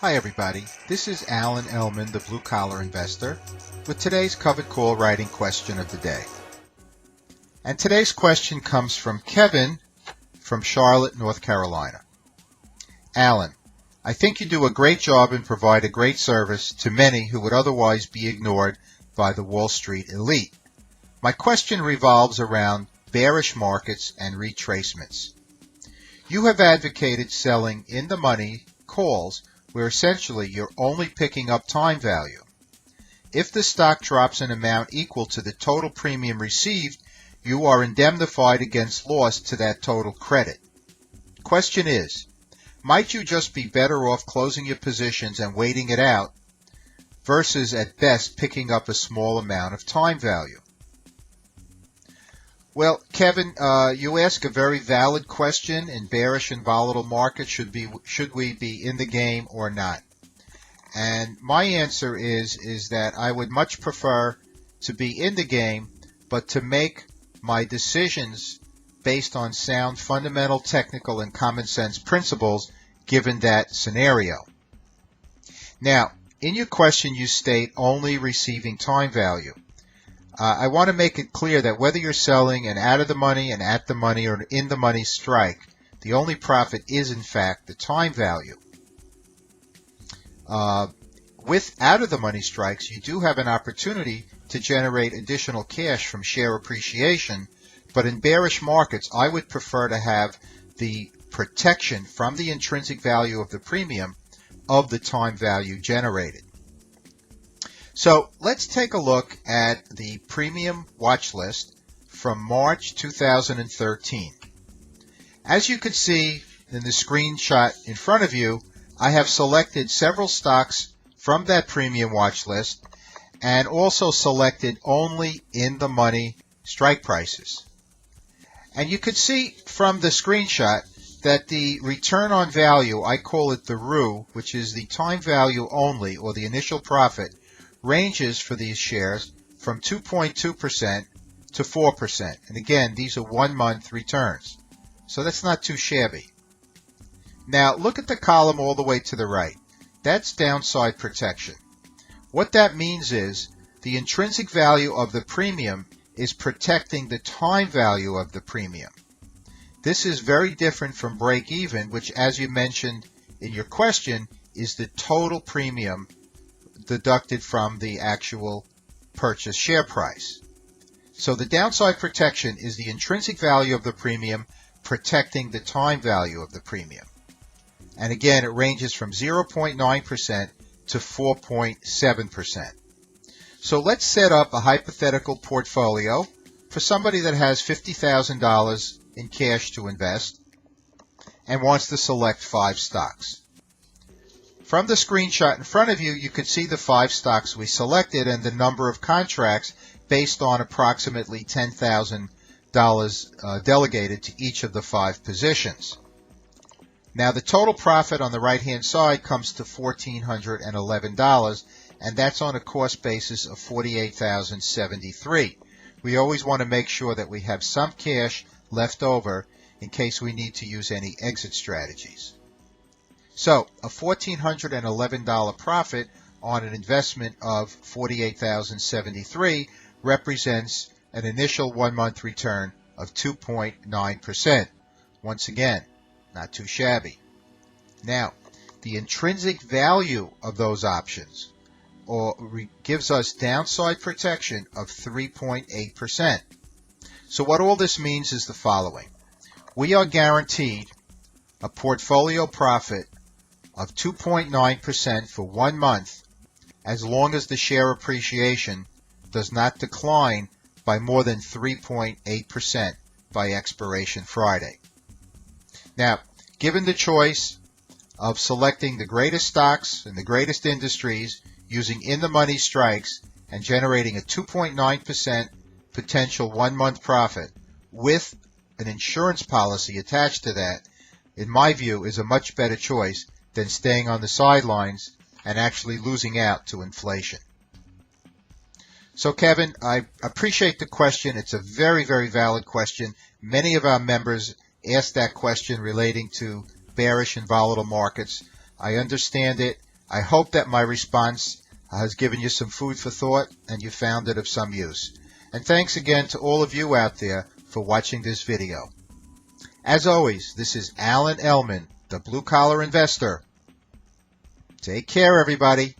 Hi everybody, this is Alan Ellman, the Blue Collar Investor, with today's covered call writing question of the day. And today's question comes from Kevin from Charlotte, North Carolina. Alan, I think you do a great job and provide a great service to many who would otherwise be ignored by the Wall Street elite. My question revolves around bearish markets and retracements. You have advocated selling in the money calls where essentially you're only picking up time value. If the stock drops an amount equal to the total premium received, you are indemnified against loss to that total credit. Question is, might you just be better off closing your positions and waiting it out versus at best picking up a small amount of time value? Well, Kevin, you ask a very valid question. In bearish and volatile markets, should we be in the game or not? And my answer is that I would much prefer to be in the game, but to make my decisions based on sound fundamental, technical, and common sense principles given that scenario. Now, in your question, you state only receiving time value. I want to make it clear that whether you're selling an out of the money, an at the money, or an in the money strike, the only profit is in fact the time value. With out of the money strikes, you do have an opportunity to generate additional cash from share appreciation, but in bearish markets, I would prefer to have the protection from the intrinsic value of the premium of the time value generated. So let's take a look at the premium watch list from March 2013. As you can see in the screenshot in front of you, I have selected several stocks from that premium watch list and also selected only in the money strike prices. And you could see from the screenshot that the return on value, I call it the ROE, which is the time value only or the initial profit, ranges for these shares from 2.2% to 4%. And again, these are 1 month returns. So that's not too shabby. Now look at the column all the way to the right. That's downside protection. What that means is the intrinsic value of the premium is protecting the time value of the premium. This is very different from break even, which, as you mentioned in your question, is the total premium deducted from the actual purchase share price. So the downside protection is the intrinsic value of the premium protecting the time value of the premium. And again, it ranges from 0.9% to 4.7%. So let's set up a hypothetical portfolio for somebody that has $50,000 in cash to invest and wants to select 5 stocks. From the screenshot in front of you, you could see the 5 stocks we selected and the number of contracts based on approximately $10,000 delegated to each of the 5 positions. Now, the total profit on the right-hand side comes to $1,411, and that's on a cost basis of $48,073. We always want to make sure that we have some cash left over in case we need to use any exit strategies. So a $1,411 profit on an investment of $48,073 represents an initial 1 month return of 2.9%. Once again, not too shabby. Now, the intrinsic value of those options gives us downside protection of 3.8%. So what all this means is the following. We are guaranteed a portfolio profit of 2.9% for 1 month as long as the share appreciation does not decline by more than 3.8% by expiration Friday. Now, given the choice of selecting the greatest stocks in the greatest industries using in-the-money strikes and generating a 2.9% potential 1 month profit with an insurance policy attached to that, in my view, is a much better choice than staying on the sidelines and actually losing out to inflation. So Kevin, I appreciate the question. It's a very, very valid question. Many of our members ask that question relating to bearish and volatile markets. I understand it. I hope that my response has given you some food for thought and you found it of some use. And thanks again to all of you out there for watching this video. As always, this is Alan Ellman, the Blue Collar Investor. Take care, everybody.